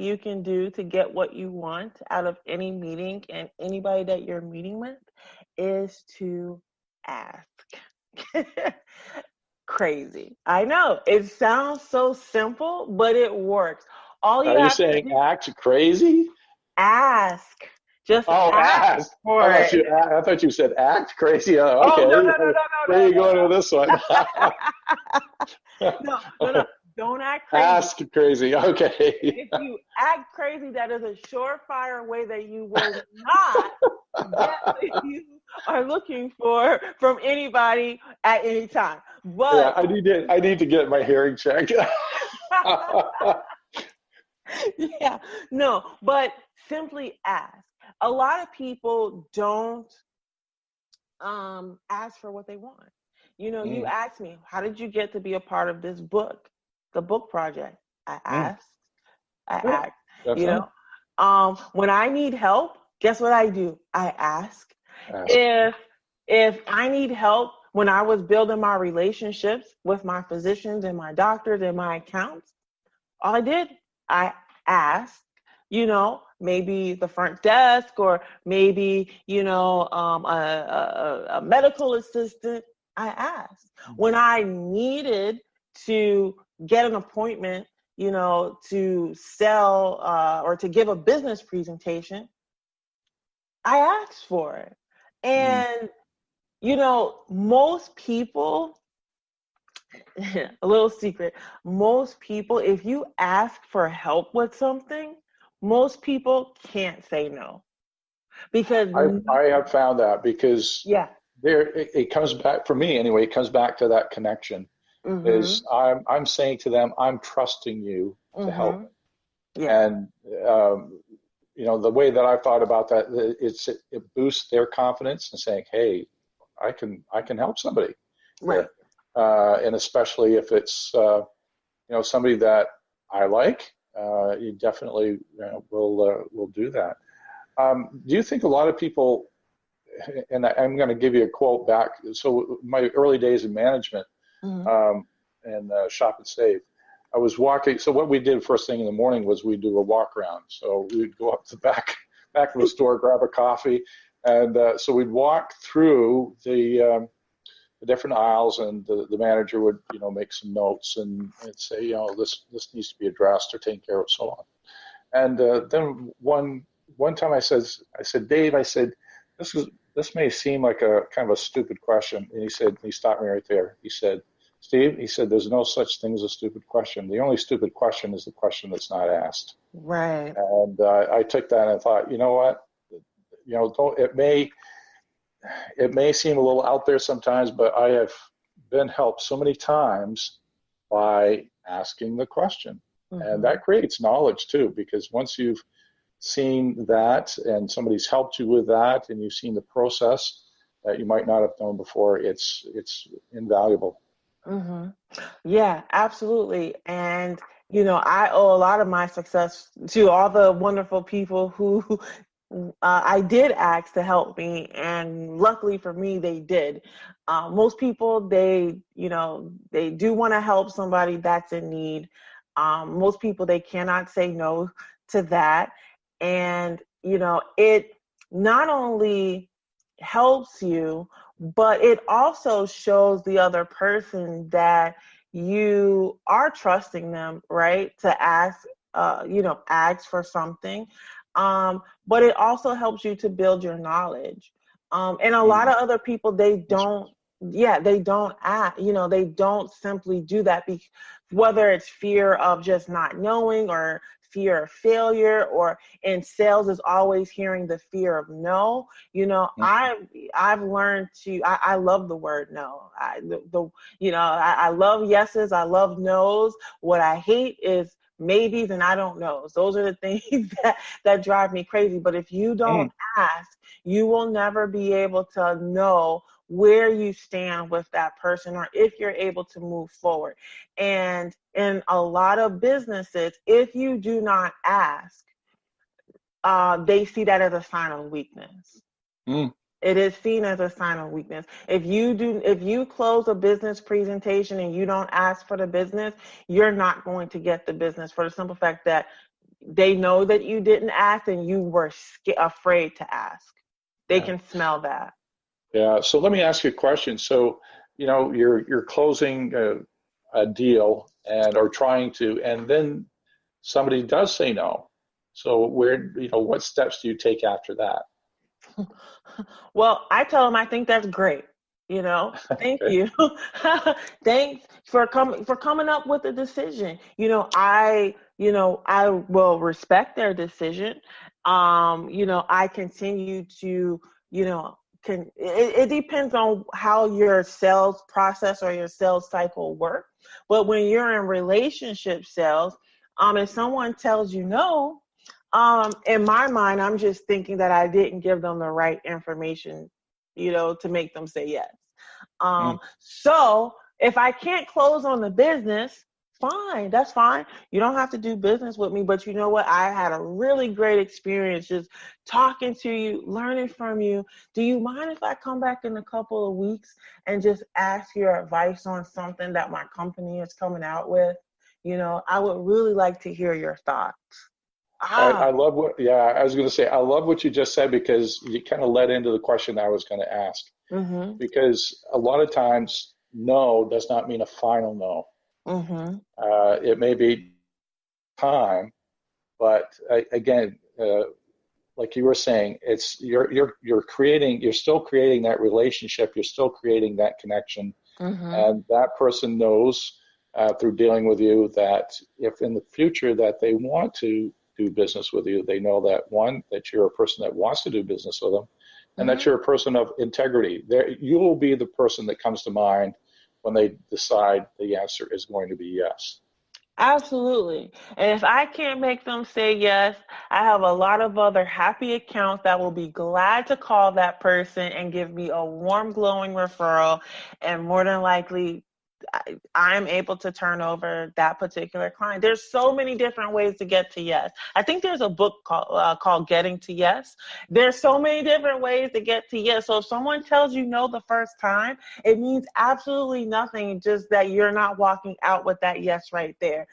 you can do to get what you want out of any meeting and anybody that you're meeting with is to ask. Crazy. I know. It sounds so simple, but it works. All you Are you have to saying do, act crazy? ask. Just Oh, ask ask. for it. I thought you said act crazy. Oh, Okay. no, no, no, no, Where are you no, going with this one? no, no, no, no. Don't act crazy. Ask crazy. Okay. If you act crazy, that is a surefire way that you will not get what you are looking for from anybody at any time. Yeah, But I need to get my hearing checked. yeah, no, but simply ask. A lot of people don't ask for what they want. You know, you Mm, asked me, how did you get to be a part of this book, the book project? I mm. asked. I Yeah, asked. You definitely. know, when I need help, guess what I do? I ask. Ask. If I need help when I was building my relationships with my physicians and my doctors and my accounts, all I did, I asked, you know, maybe the front desk or maybe, you know, a medical assistant. I asked. When I needed to get an appointment, you know, to sell or to give a business presentation, I asked for it. Mm. And, you know, most people, a little secret, most people, if you ask for help with something, most people can't say no. Because, I have found that because yeah. it comes back for me anyway. It comes back to that connection. Mm-hmm. Is I'm saying to them, I'm trusting you to help Mm-hmm. me, Yeah. and you know the way that I've thought about that, it boosts their confidence and saying, hey, I can help somebody Right. here, and especially if it's you know somebody that I like, you definitely will do that. Do you think a lot of people, and I'm going to give you a quote back. So my early days in management Mm-hmm. um, and Shop and Save, I was walking. So what we did first thing in the morning was we do a walk around. So we'd go up to the back of the store, grab a coffee, and so we'd walk through the different aisles, and the manager would make some notes and say this needs to be addressed or taken care of, so on. And then one time I said, Dave, I said, this may seem like a kind of a stupid question. And he stopped me right there. He said, Steve, he said, there's no such thing as a stupid question. The only stupid question is the question that's not asked. Right. And I took that and I thought, you know what, it may seem a little out there sometimes, but I have been helped so many times by asking the question. Mm-hmm. And that creates knowledge too, because once you've seen that and somebody's helped you with that and you've seen the process that you might not have known before, it's invaluable. Mm-hmm. Yeah, absolutely. And, you know, I owe a lot of my success to all the wonderful people who I did ask to help me. And luckily for me, they did. Most people, they do want to help somebody that's in need. Most people, they cannot say no to that. And, you know, it not only helps you, but it also shows the other person that you are trusting them, right? To ask, ask for something. But it also helps you to build your knowledge. And a lot Mm. of other people, they don't act, they don't simply do that, whether it's fear of just not knowing or fear of failure, or in sales is always hearing the fear of no. I've learned I love the word no. I love yeses, I love nos. What I hate is maybes and I don't know. Those are the things that drive me crazy. But if you don't Mm. ask, you will never be able to know where you stand with that person or if you're able to move forward. And in a lot of businesses, if you do not ask, they see that as a sign of weakness. Mm. It is seen as a sign of weakness. If you close a business presentation and you don't ask for the business, you're not going to get the business, for the simple fact that they know that you didn't ask and you were afraid to ask. They can smell that. Yeah. So let me ask you a question. So, you're closing a deal or trying to, and then somebody does say no. So what steps do you take after that? Well, I tell them I think that's great. Thank Okay. you. Thanks for coming up with a decision. I will respect their decision. I continue to, it depends on how your sales process or your sales cycle work. But when you're in relationship sales, if someone tells you no, in my mind, I'm just thinking that I didn't give them the right information, to make them say yes. Mm. So if I can't close on the business, fine, that's fine. You don't have to do business with me, but you know what? I had a really great experience just talking to you, learning from you. Do you mind if I come back in a couple of weeks and just ask your advice on something that my company is coming out with? I would really like to hear your thoughts. I love I was going to say, I love what you just said because you kind of led into the question I was going to ask. Mm-hmm. Because a lot of times, no does not mean a final no. Mm-hmm. It may be time, but again, like you were saying, it's you're still creating that relationship, you're still creating that connection, Mm-hmm. and that person knows through dealing with you that if in the future that they want to do business with you, they know that you're a person that wants to do business with them, and that you're a person of integrity. You will be the person that comes to mind when they decide the answer is going to be yes. Absolutely. And if I can't make them say yes, I have a lot of other happy accounts that will be glad to call that person and give me a warm, glowing referral. And more than likely, I'm able to turn over that particular client. There's so many different ways to get to yes. I think there's a book called Getting to Yes. There's so many different ways to get to yes. So if someone tells you no the first time, it means absolutely nothing, just that you're not walking out with that yes right there.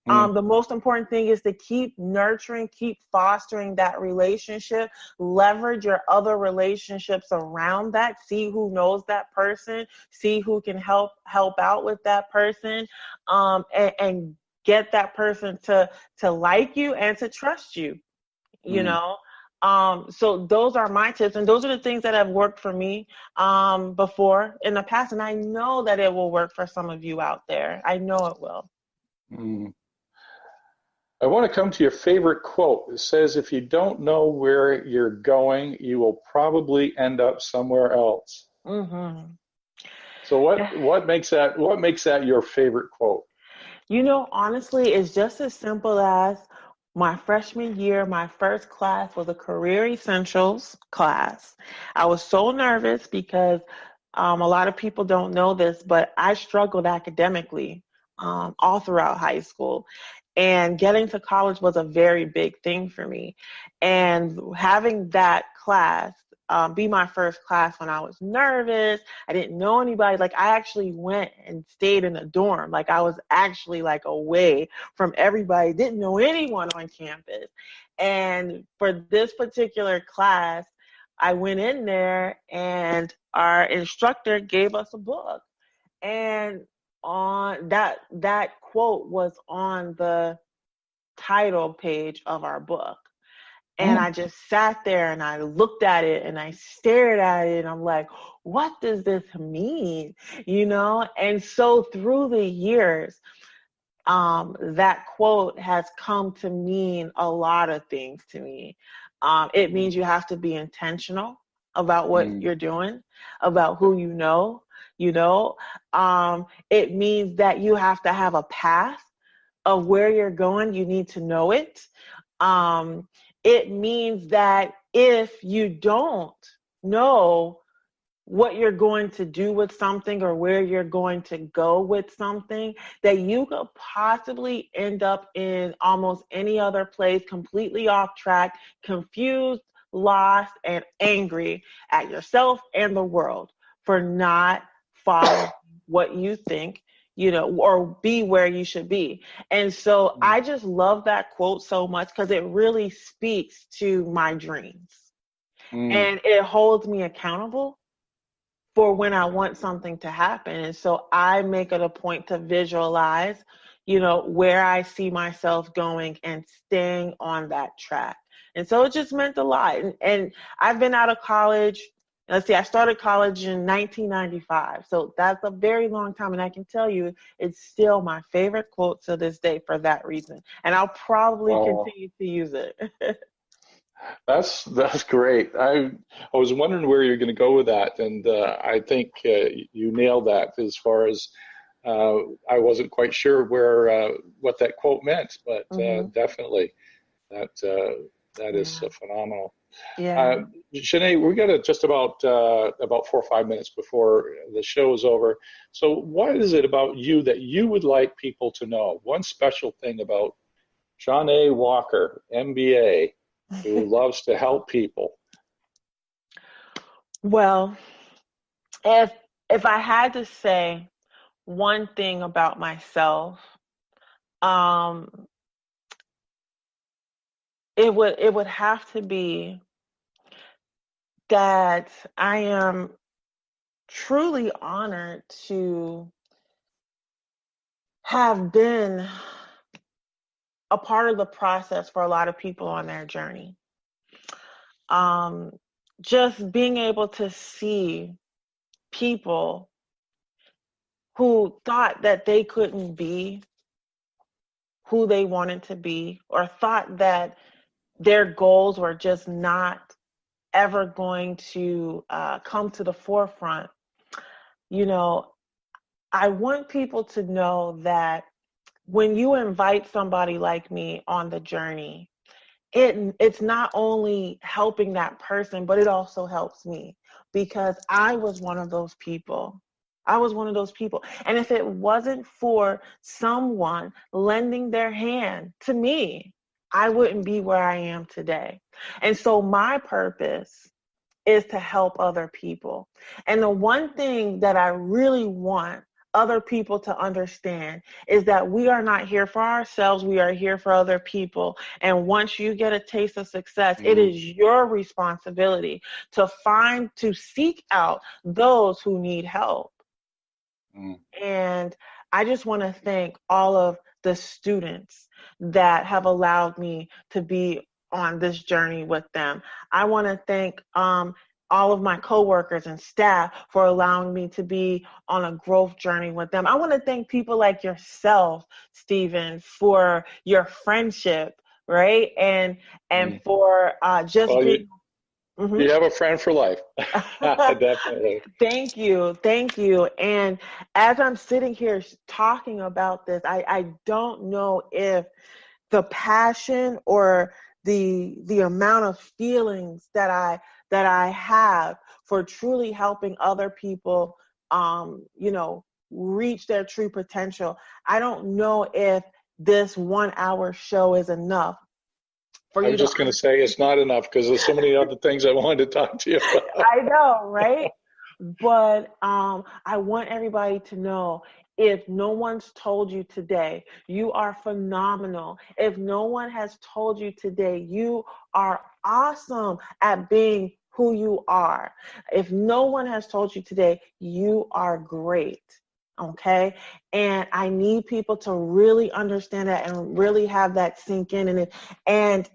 The most important thing is to keep nurturing, keep fostering that relationship, leverage your other relationships around that, see who knows that person, see who can help out with that person, and get that person to like you and to trust you, So those are my tips, and those are the things that have worked for me before in the past, and I know that it will work for some of you out there. I know it will. Mm. I want to come to your favorite quote. It says, if you don't know where you're going, you will probably end up somewhere else. Mm-hmm. So what makes that your favorite quote? Honestly, it's just as simple as my freshman year, my first class was a career essentials class. I was so nervous because a lot of people don't know this, but I struggled academically all throughout high school. And getting to college was a very big thing for me. And having that class be my first class when I was nervous, I didn't know anybody. Like, I actually went and stayed in a dorm. Like, I was actually like away from everybody, didn't know anyone on campus. And for this particular class, I went in there and our instructor gave us a book. And on that quote was on the title page of our book. And Mm. I just sat there and I looked at it and I stared at it and I'm like, what does this mean? And so through the years, that quote has come to mean a lot of things to me. It means you have to be intentional about what Mm. you're doing, about who you know. It means that you have to have a path of where you're going. You need to know it. It means that if you don't know what you're going to do with something or where you're going to go with something, that you could possibly end up in almost any other place, completely off track, confused, lost, and angry at yourself and the world for not following what you think or be where you should be. And so I just love that quote so much because it really speaks to my dreams. And it holds me accountable for when I want something to happen. And so I make it a point to visualize, where I see myself going and staying on that track. And so it just meant a lot. And I've been out of college. Let's see, I started college in 1995. So that's a very long time. And I can tell you, it's still my favorite quote to this day for that reason. And I'll probably continue to use it. That's great. I was wondering where you're going to go with that, and I think you nailed that. As far as I wasn't quite sure what that quote meant, but definitely that is phenomenal. Yeah. Jaunai, we got just about 4 or 5 minutes before the show is over. So, what is it about you that you would like people to know? One special thing about Jaunai Walker, MBA, who loves to help people. Well, if I had to say one thing about myself, it would have to be that I am truly honored to have been a part of the process for a lot of people on their journey. Just being able to see people who thought that they couldn't be who they wanted to be, or thought that their goals were just not ever going to come to the forefront. I want people to know that when you invite somebody like me on the journey, it's not only helping that person, but it also helps me, because I was one of those people. And if it wasn't for someone lending their hand to me, I wouldn't be where I am today. And so my purpose is to help other people. And the one thing that I really want other people to understand is that we are not here for ourselves. We are here for other people. And once you get a taste of success, it is your responsibility to seek out those who need help. And I just want to thank all of the students that have allowed me to be on this journey with them. I want to thank all of my coworkers and staff for allowing me to be on a growth journey with them. I want to thank people like yourself, Stephen, for your friendship, right? And for just being... You have a friend for life. Definitely. Thank you. And as I'm sitting here talking about this, I don't know if the passion or the amount of feelings that I have for truly helping other people, reach their true potential. I don't know if this 1 hour show is enough. I was just going to say it's not enough, because there's so many other things I wanted to talk to you about. I know, right? But I want everybody to know, if no one's told you today, you are phenomenal. If no one has told you today, you are awesome at being who you are. If no one has told you today, you are great. Okay. And I need people to really understand that and really have that sink in. And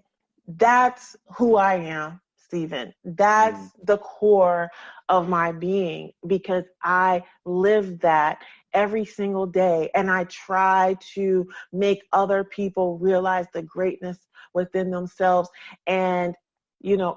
that's who I am, Stephen. That's the core of my being, because I live that every single day. And I try to make other people realize the greatness within themselves. And,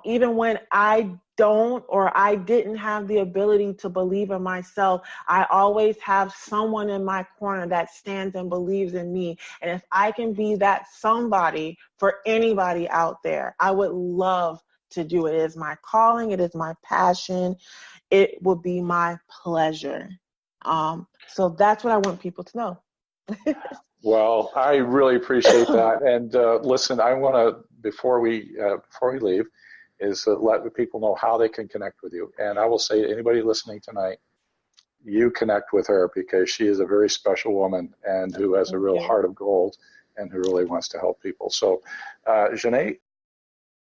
even when I don't, or I didn't have the ability to believe in myself, I always have someone in my corner that stands and believes in me. And if I can be that somebody for anybody out there, I would love to do it. It is my calling. It is my passion. It would be my pleasure. So that's what I want people to know. Well, I really appreciate that. And listen, I want to, before we leave, is let the people know how they can connect with you. And I will say to anybody listening tonight, you connect with her because she is a very special woman and who has a real heart of gold and who really wants to help people. So, Jaunai,